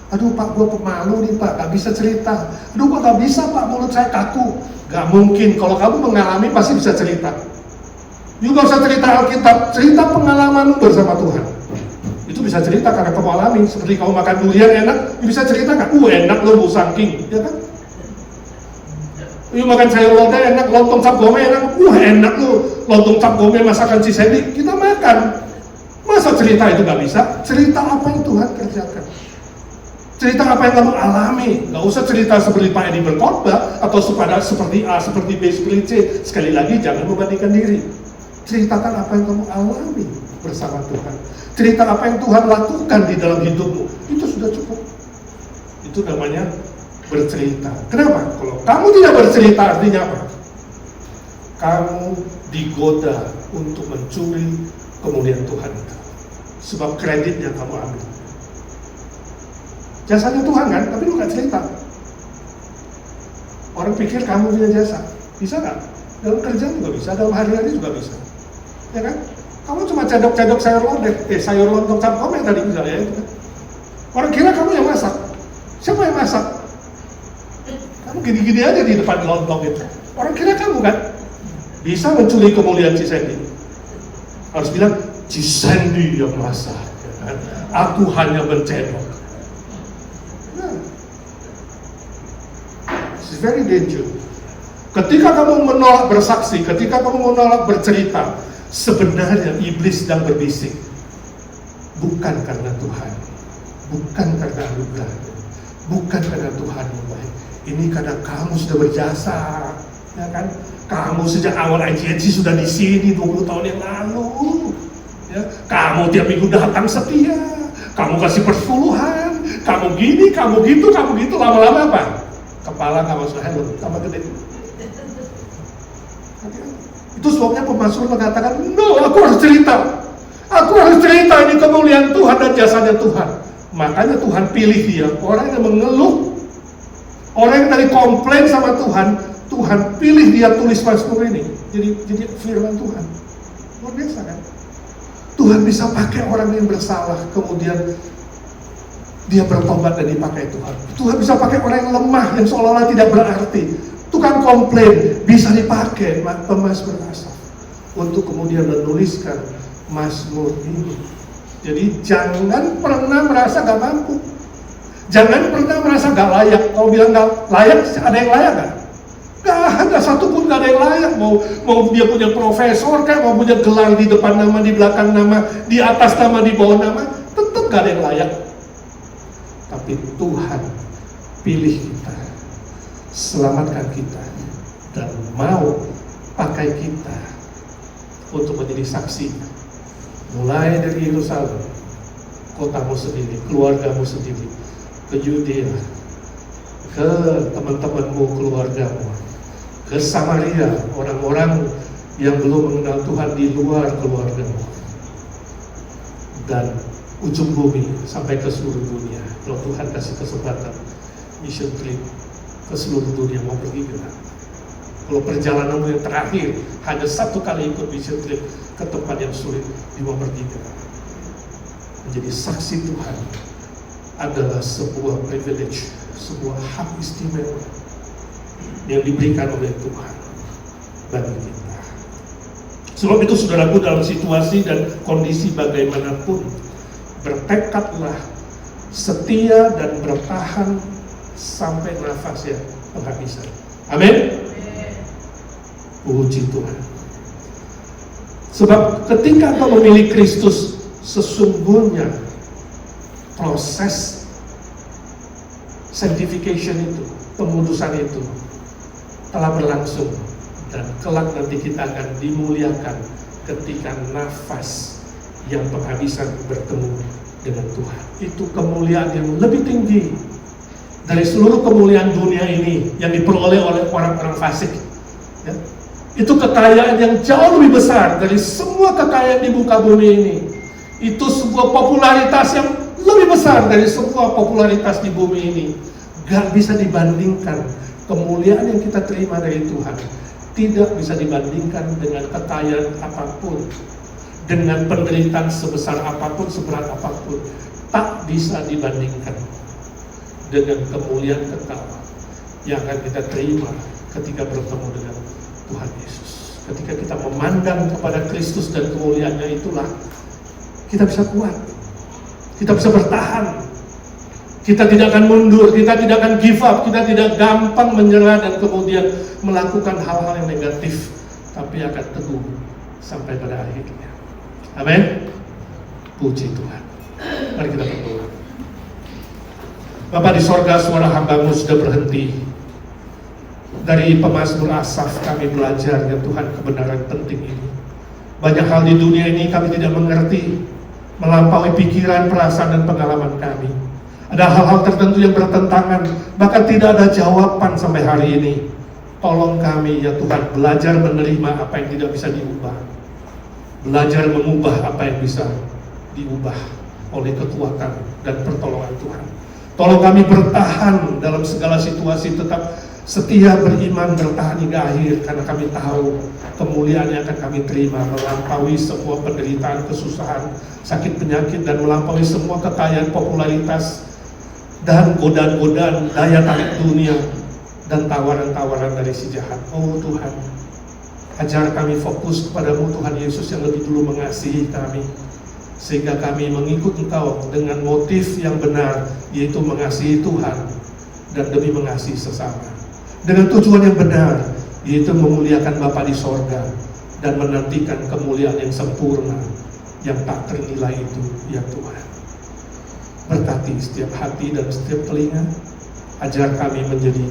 Aduh Pak, gue pemalu nih Pak, gak bisa cerita. Aduh gue gak bisa Pak, mulut saya kaku. Gak mungkin, kalau kamu mengalami pasti bisa cerita. You gak usah cerita Alkitab, cerita pengalaman bersama Tuhan. Itu bisa cerita karena kamu alami. Seperti kamu makan durian enak, you bisa cerita kan? Enak lo musang king, ya kan? You makan sayur lodeh enak, lontong cap gome enak, enak lo lontong cap gome masakan si Sandy, kita makan. Masa cerita itu gak bisa? Cerita apa yang Tuhan kerjakan. Cerita apa yang kamu alami, nggak usah cerita seperti Pak Edi berkhotbah atau seperti A, seperti B, seperti C. Sekali lagi jangan membandingkan diri. Ceritakan apa yang kamu alami bersama Tuhan. Cerita apa yang Tuhan lakukan di dalam hidupmu. Itu sudah cukup. Itu namanya bercerita. Kenapa? Kalau kamu tidak bercerita artinya apa? Kamu digoda untuk mencuri kemuliaan Tuhan itu. Sebab kreditnya kamu ambil. Jasanya Tuhan kan, tapi lu gak cerita. Orang pikir kamu punya jasa. Bisa gak? Dalam kerjaan juga bisa, dalam hari-hari juga bisa. Ya kan? Kamu cuma cedok-cedok sayur lodeh, sayur lontong cap gome yang tadi misalnya itu kan. Orang kira kamu yang masak. Siapa yang masak? Kamu gini-gini aja di depan lontong itu. Orang kira kamu kan? Bisa mencuri kemuliaan si Sandy. Harus bilang, si Sandy yang masak. Ya kan? Aku hanya mencedok. Very dangerous. Ketika kamu menolak bersaksi, ketika kamu menolak bercerita, sebenarnya iblis sedang berbisik. Bukan karena Tuhan, bukan karena anugerah, bukan karena Tuhan yang baik. Ini karena kamu sudah berjasa, ya kan? Kamu sejak awal IGNC sudah di sini 20 tahun yang lalu. Ya, kamu tiap minggu datang setia, kamu kasih persepuluhan, kamu gini, kamu gitu, lama-lama apa? Kepala nggak masuk helm, tambah gede. Itu sebabnya pemazmur mengatakan, no, aku harus cerita ini kemuliaan Tuhan dan jasanya Tuhan. Makanya Tuhan pilih dia, orang yang mengeluh, orang yang tadi komplain sama Tuhan, Tuhan pilih dia tulis mazmur ini. Jadi firman Tuhan, luar biasa kan? Tuhan bisa pakai orang yang bersalah, kemudian dia bertobat dan dipakai Tuhan. Tuhan bisa pakai orang yang lemah, yang seolah-olah tidak berarti. Tukang komplain bisa dipakai pemazmur Asaf untuk kemudian menuliskan mazmur ini. Jadi jangan pernah merasa gak mampu. Jangan pernah merasa gak layak. Kalau bilang gak layak, ada yang layak gak? Gak ada satupun, gak ada yang layak. Mau dia punya profesor, kayak mau punya gelar di depan nama, di belakang nama, di atas nama, di bawah nama, tetap gak ada yang layak. Tapi Tuhan pilih kita, selamatkan kita, dan mau pakai kita untuk menjadi saksi. Mulai dari Yerusalem, kotamu sendiri, keluargamu sendiri, ke Yudea, ke teman-temanmu, keluargamu, ke Samaria, orang-orang yang belum mengenal Tuhan di luar keluargamu, dan ujung bumi sampai ke seluruh dunia. Kalau Tuhan kasih kesempatan mission trip ke seluruh dunia, mau pergi ke mana? Kalau perjalananmu yang terakhir hanya satu kali ikut mission trip ke tempat yang sulit, dia mau pergi ke mana? Menjadi saksi Tuhan adalah sebuah privilege, sebuah hak istimewa yang diberikan oleh Tuhan bagi kita. Sebab itu saudaraku, dalam situasi dan kondisi bagaimanapun, bertekadlah setia dan bertahan sampai nafasnya penghabisan. Amin. Puji Tuhan. Sebab ketika kau memilih Kristus, sesungguhnya proses sanctification itu, pengudusan itu telah berlangsung, dan kelak nanti kita akan dimuliakan ketika nafas yang penghabisan bertemu dengan Tuhan. Itu kemuliaan yang lebih tinggi dari seluruh kemuliaan dunia ini yang diperoleh oleh orang-orang fasik. Ya. Itu kekayaan yang jauh lebih besar dari semua kekayaan di muka bumi ini. Itu sebuah popularitas yang lebih besar dari semua popularitas di bumi ini. Gak bisa dibandingkan. Kemuliaan yang kita terima dari Tuhan tidak bisa dibandingkan dengan kekayaan apapun, dengan penderitaan sebesar apapun, seberat apapun. Tak bisa dibandingkan dengan kemuliaan kekal yang akan kita terima ketika bertemu dengan Tuhan Yesus. Ketika kita memandang kepada Kristus dan kemuliaannya, itulah kita bisa kuat, kita bisa bertahan, kita tidak akan mundur, kita tidak akan give up, kita tidak gampang menyerah dan kemudian melakukan hal-hal yang negatif, tapi akan teguh sampai pada akhirnya. Amin. Puji Tuhan. Mari kita berdoa. Bapa di sorga, suara hamba-Mu sudah berhenti. Dari pemazmur Asaf kami belajar ya Tuhan kebenaran penting ini. Banyak hal di dunia ini kami tidak mengerti, melampaui pikiran, perasaan, dan pengalaman kami. Ada hal-hal tertentu yang bertentangan, bahkan tidak ada jawaban sampai hari ini. Tolong kami ya Tuhan belajar menerima apa yang tidak bisa diubah, belajar mengubah apa yang bisa diubah oleh kekuatan dan pertolongan Tuhan. Tolong kami bertahan dalam segala situasi, tetap setia beriman, bertahan hingga akhir, karena kami tahu kemuliaan yang akan kami terima melampaui semua penderitaan, kesusahan, sakit penyakit, dan melampaui semua kekayaan, popularitas, dan godaan-godaan daya tarik dunia dan tawaran-tawaran dari si jahat. Oh Tuhan, ajar kami fokus kepadamu Tuhan Yesus yang lebih dulu mengasihi kami, sehingga kami mengikut Engkau dengan motif yang benar, yaitu mengasihi Tuhan dan demi mengasihi sesama, dengan tujuan yang benar, yaitu memuliakan Bapa di sorga dan menantikan kemuliaan yang sempurna yang tak ternilai itu ya Tuhan. Berkati setiap hati dan setiap telinga, ajar kami menjadi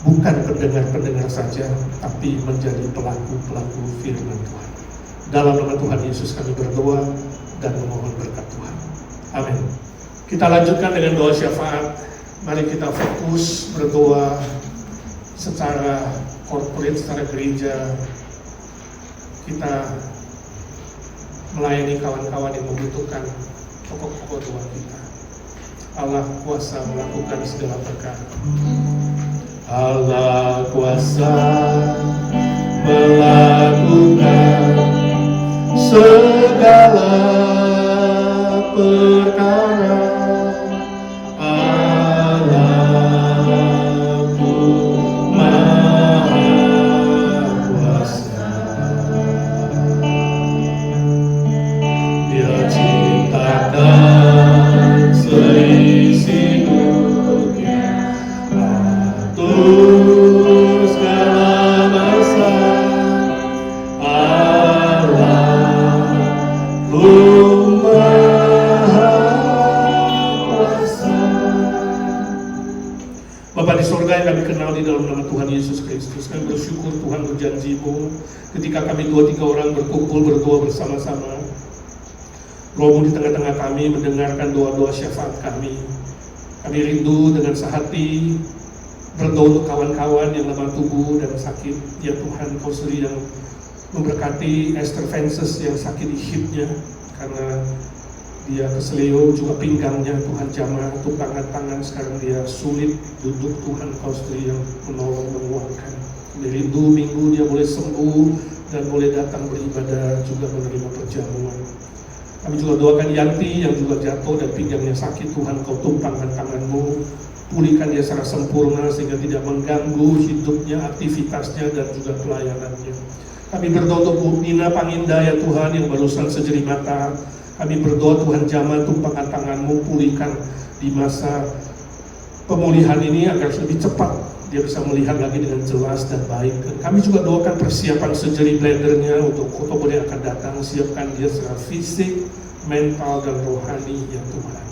bukan pendengar-pendengar saja, tapi menjadi pelaku-pelaku firman Tuhan. Dalam nama Tuhan Yesus kami berdoa dan memohon berkat Tuhan. Amin. Kita lanjutkan dengan doa syafaat. Mari kita fokus berdoa secara corporate, secara gereja. Kita melayani kawan-kawan yang membutuhkan pokok-pokok doa kita. Allah kuasa melakukan segala perkara. Allah kuasa melakukan segala perkara. Allahku Maha Kuasa. Dia ciptakan seisi dunia, atur segala masa. Bapa di surga yang kami kenal di dalam nama Tuhan Yesus Kristus, kami bersyukur Tuhan berjanji-Mu ketika kami 2-3 orang berkumpul berdoa bersama-sama, Roh-Mu di tengah-tengah kami mendengarkan doa-doa syafaat kami. Kami rindu dengan sehati berdoa untuk kawan-kawan yang lemah tubuh dan sakit. Ya Tuhan, Kau sendiri yang memberkati Esther Vences yang sakit di hipnya karena dia keseleo, juga pinggangnya Tuhan jamah, tumpangan tangan sekarang dia sulit duduk. Tuhan Kau sendiri yang menolong, menguatkan. Kami rindu minggu dia boleh sembuh dan boleh datang beribadah, juga menerima perjamuan. Kami juga doakan Yanti yang juga jatuh dan pinggangnya sakit. Tuhan Kau tumpangkan tangan-Mu, pulihkan dia secara sempurna sehingga tidak mengganggu hidupnya, aktivitasnya, dan juga pelayanannya. Kami berdoa untuk Bu Nina Panginda ya Tuhan yang barusan sejeri mata. Kami berdoa Tuhan jamah tumpangkan tangan-Mu, pulihkan di masa pemulihan ini agar lebih cepat dia bisa melihat lagi dengan jelas dan baik. Dan kami juga doakan persiapan surgery bladdernya untuk Oktober yang akan datang. Siapkan dia secara fisik, mental, dan rohani ya Tuhan.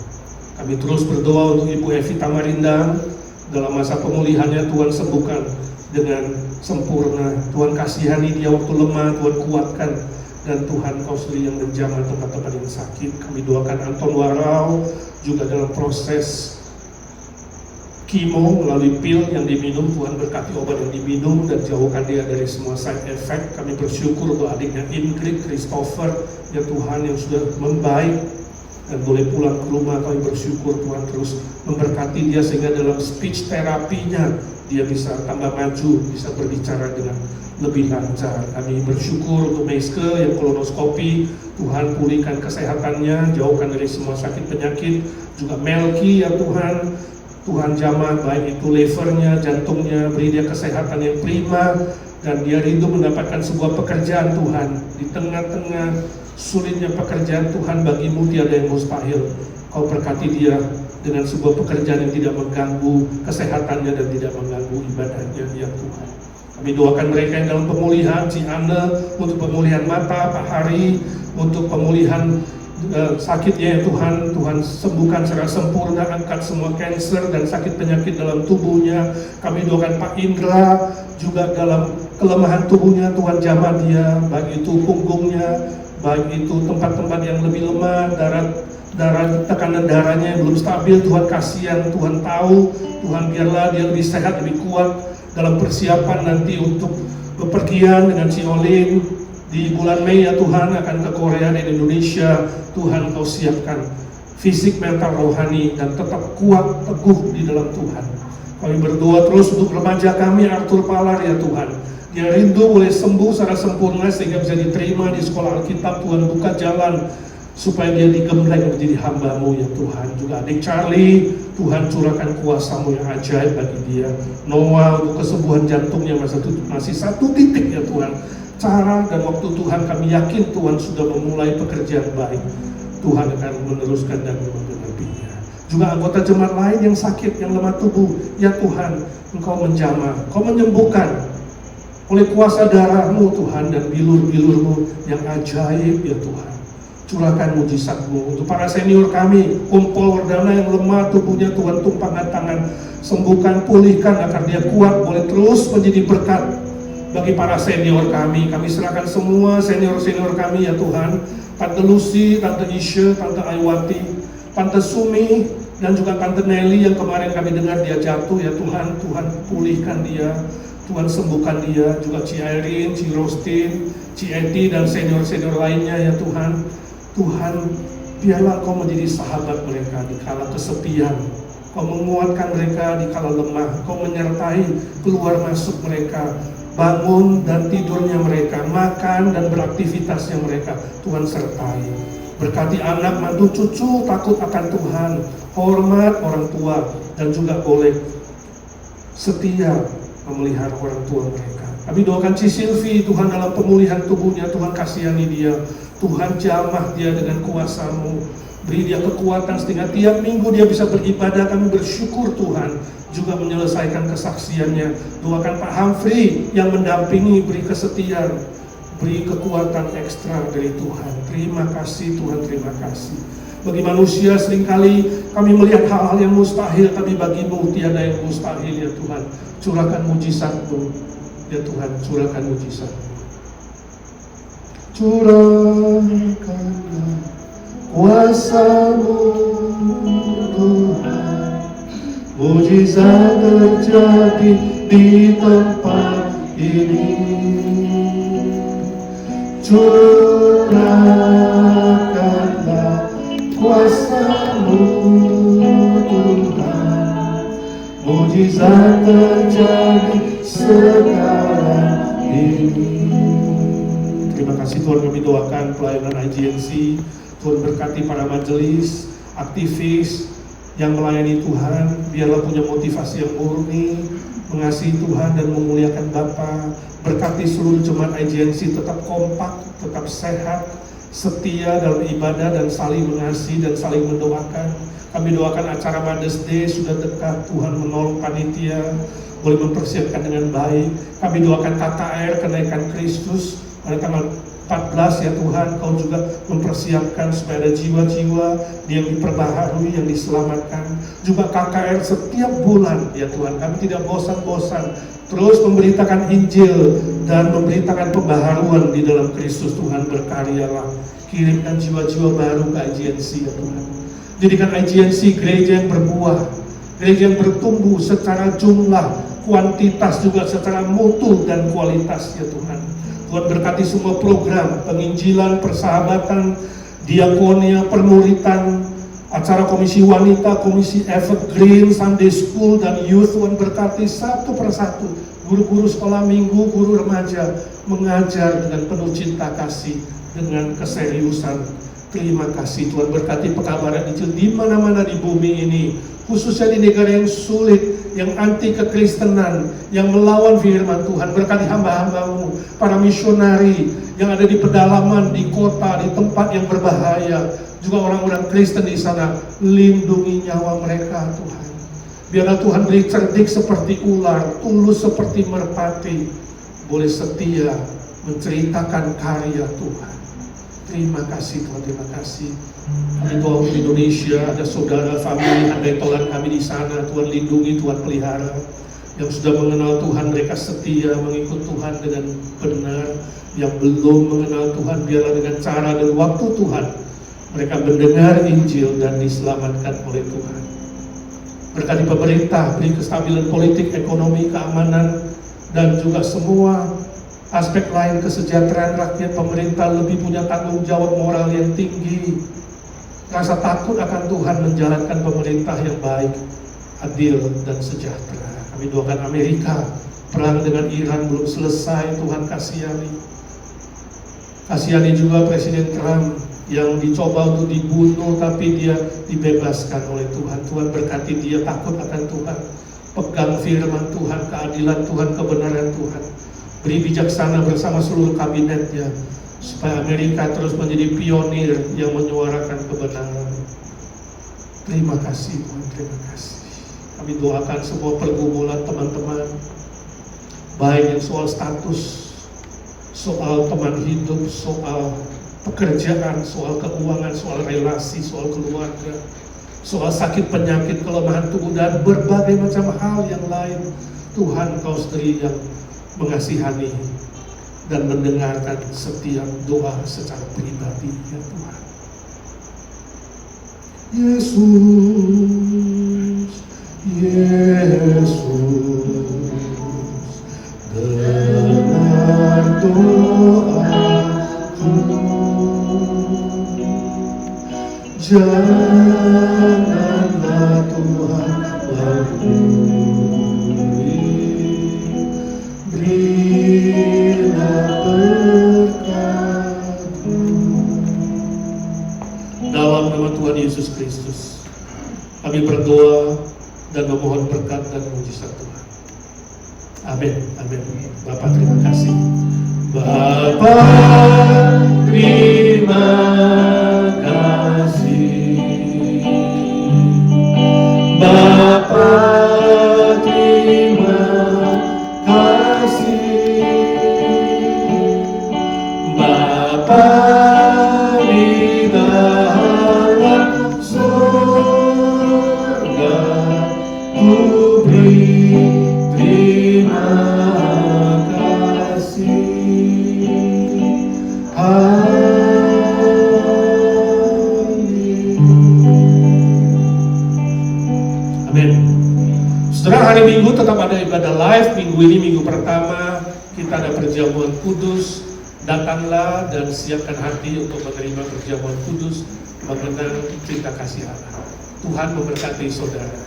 Kami terus berdoa untuk Ibu Evi Tamarindang dalam masa pemulihannya. Tuhan sembuhkan dengan sempurna. Tuhan kasihani dia waktu lemah, Tuhan kuatkan. Dan Tuhan Kau sendiri yang menjamah tempat-tempat yang sakit. Kami doakan Anton Warau juga dalam proses kimo melalui pil yang diminum. Tuhan berkati obat yang diminum dan jauhkan dia dari semua side effect. Kami bersyukur untuk adiknya Ingrid Christopher, ya Tuhan, yang sudah membaik dan boleh pulang ke rumah. Kami bersyukur Tuhan terus memberkati dia sehingga dalam speech terapinya dia bisa tambah maju, bisa berbicara dengan lebih lancar. Kami bersyukur untuk Meiske yang kolonoskopi, Tuhan pulihkan kesehatannya, jauhkan dari semua sakit penyakit. Juga Melki, ya Tuhan, Tuhan jamah baik itu levernya, jantungnya, beri dia kesehatan yang prima, dan dia rindu mendapatkan sebuah pekerjaan Tuhan. Di tengah-tengah sulitnya pekerjaan Tuhan, bagimu tiada yang mustahil. Kau berkati dia dengan sebuah pekerjaan yang tidak mengganggu kesehatannya dan tidak mengganggu ibadahnya, ya Tuhan. Kami doakan mereka yang dalam pemulihan, si Anne untuk pemulihan mata, Pak Hari untuk pemulihan sakitnya, ya Tuhan. Tuhan sembuhkan secara sempurna, angkat semua kanker dan sakit penyakit dalam tubuhnya. Kami doakan Pak Indra juga dalam kelemahan tubuhnya, Tuhan jamah dia, baik itu punggungnya, baik itu tempat-tempat yang lebih lemah, tekanan darahnya yang belum stabil. Tuhan kasihan, Tuhan tahu, Tuhan biarlah dia lebih sehat, lebih kuat dalam persiapan nanti untuk bepergian dengan si Olin di bulan Mei, ya Tuhan, akan ke Korea dan Indonesia. Tuhan Kau siapkan fisik, mental, rohani, dan tetap kuat, teguh di dalam Tuhan. Kami berdoa terus untuk remaja kami Arthur Palar, ya Tuhan. Dia rindu boleh sembuh secara sempurna sehingga bisa diterima di sekolah Alkitab. Tuhan buka jalan supaya dia digembleng menjadi hamba-Mu, ya Tuhan. Juga adik Charlie, Tuhan curahkan kuasa-Mu yang ajaib bagi dia. Noah untuk kesembuhan jantungnya masih satu titik, ya Tuhan. Cara dan waktu Tuhan, kami yakin Tuhan sudah memulai pekerjaan baik. Tuhan akan meneruskan dan menggenapinya. Juga anggota jemaat lain yang sakit, yang lemah tubuh, ya Tuhan, Engkau menjamah, Engkau menyembuhkan oleh kuasa darah-Mu, Tuhan, dan bilur-bilur-Mu yang ajaib, ya Tuhan. Curahkan mujizat-Mu untuk para senior kami, Kompol Wardana yang lemah tubuhnya, Tuhan tumpangkan tangan, sembuhkan, pulihkan agar dia kuat, boleh terus menjadi berkat bagi para senior kami. Kami serahkan semua senior-senior kami, ya Tuhan. Tante Lucy, Tante Isha, Tante Aiwati, Tante Sumi, dan juga Tante Nelly yang kemarin kami dengar dia jatuh, ya Tuhan. Tuhan pulihkan dia, Tuhan sembuhkan dia. Juga Ci Irene, Ci Rostin, Ci Eti, dan senior-senior lainnya, ya Tuhan. Tuhan, biarlah Kau menjadi sahabat mereka di kala kesepian. Kau menguatkan mereka di kala lemah. Kau menyertai keluar masuk mereka, bangun dan tidurnya mereka, makan dan beraktivitasnya mereka. Tuhan sertai. Berkati anak, mantu, cucu, takut akan Tuhan, hormat orang tua, dan juga boleh setia memelihara orang tua mereka. Kami doakan Ci Silvi, Tuhan dalam pemulihan tubuhnya, Tuhan kasihani dia. Tuhan jamah dia dengan kuasa-Mu, beri dia kekuatan sehingga tiap minggu dia bisa beribadah. Kami bersyukur Tuhan juga menyelesaikan kesaksiannya. Doakan Pak Humphrey yang mendampingi, beri kesetiaan, beri kekuatan ekstra dari Tuhan. Terima kasih Tuhan, terima kasih. Bagi manusia seringkali kami melihat hal-hal yang mustahil, tapi bagi-Mu tiada yang mustahil, ya Tuhan. Curahkan mujizat-Mu, ya Tuhan, curahkan mujizat-Mu. Curahkanlah kuasa-Mu, Tuhan. Mujizat terjadi di tempat ini. Curahkanlah kuasa-Mu, Tuhan. Mujizat terjadi sekarang ini. Terima kasih Tuhan, kami doakan pelayanan IGNC. Tuhan berkati para majelis, aktivis yang melayani Tuhan. Biarlah punya motivasi yang murni, mengasihi Tuhan dan memuliakan Bapa. Berkati seluruh jemaat IGNC tetap kompak, tetap sehat, setia dalam ibadah dan saling mengasihi dan saling mendoakan. Kami doakan acara Mother's Day sudah dekat. Tuhan menolong panitia boleh mempersiapkan dengan baik. Kami doakan KKR kenaikan Kristus pada tanggal 14, ya Tuhan. Kau juga mempersiapkan supaya ada jiwa-jiwa yang diperbaharui, yang diselamatkan. Juga KKR setiap bulan, ya Tuhan, kami tidak bosan-bosan terus memberitakan Injil dan memberitakan pembaharuan di dalam Kristus. Tuhan, berkaryalah, kirimkan jiwa-jiwa baru ke IGNC, ya Tuhan. Jadikan IGNC gereja yang berbuah, gereja yang bertumbuh secara jumlah, kuantitas, juga secara mutu dan kualitas ya Tuhan. Tuhan berkati semua program penginjilan, persahabatan, diakonia, permuritan, acara komisi wanita, komisi evergreen, Sunday school, dan youth. Tuhan berkati satu persatu guru-guru sekolah minggu, guru remaja mengajar dengan penuh cinta kasih, dengan keseriusan. Terima kasih Tuhan, berkati pekabaran Injil di mana-mana di bumi ini, khususnya di negara yang sulit, yang anti kekristenan, yang melawan firman Tuhan. Berkati hamba-hambamu, para misionari yang ada di pedalaman, di kota, di tempat yang berbahaya, juga orang-orang Kristen di sana. Lindungi nyawa mereka Tuhan. Biarlah Tuhan beri cerdik seperti ular, tulus seperti merpati, boleh setia menceritakan karya Tuhan. Terima kasih Tuhan, terima kasih. Kami doa untuk Indonesia, ada saudara, famili, andai tolan kami di sana. Tuhan lindungi, Tuhan pelihara. Yang sudah mengenal Tuhan, mereka setia mengikut Tuhan dengan benar. Yang belum mengenal Tuhan, biarlah dengan cara dan waktu Tuhan mereka mendengar Injil dan diselamatkan oleh Tuhan. Berkati pemerintah, beri kestabilan politik, ekonomi, keamanan, dan juga semua aspek lain kesejahteraan rakyat. Pemerintah lebih punya tanggung jawab moral yang tinggi. Rasa takut akan Tuhan menjalankan pemerintah yang baik, adil, dan sejahtera. Kami doakan Amerika, perang dengan Iran belum selesai, Tuhan kasihani. Kasihani juga Presiden Trump yang dicoba untuk dibunuh, tapi dia dibebaskan oleh Tuhan. Tuhan berkati dia takut akan Tuhan, pegang firman Tuhan, keadilan Tuhan, kebenaran Tuhan. Beri bijaksana bersama seluruh kabinetnya, supaya Amerika terus menjadi pionir yang menyuarakan kebenaran. Terima kasih Tuhan, terima kasih. Kami doakan semua pergumulan teman-teman, baik yang soal status, soal teman hidup, soal pekerjaan, soal keuangan, soal relasi, soal keluarga, soal sakit penyakit, kelemahan tubuh, dan berbagai macam hal yang lain. Tuhan Kau sendiri yang mengasihani dan mendengarkan setiap doa secara pribadi ya Tuhan. Yesus, Yesus, dengar doaku, janganlah Tuhan ampuni, berilah berkat-Mu. Dalam nama Tuhan Yesus Kristus, kami berdoa dan memohon berkat dan mujizat Tuhan. Amin, amin. Bapak terima kasih. Bapak terima kasih. Bapak terima kasih. Bapak di dalam surga, Ku beri terima kasih. Amin. Saudara, hari Minggu tetap ada ibadah live. Minggu ini minggu pertama kita ada perjamuan kudus. Datanglah dan siapkan hati untuk menerima perjamuan kudus, mengenang cinta kasih Allah. Tuhan memberkati saudara.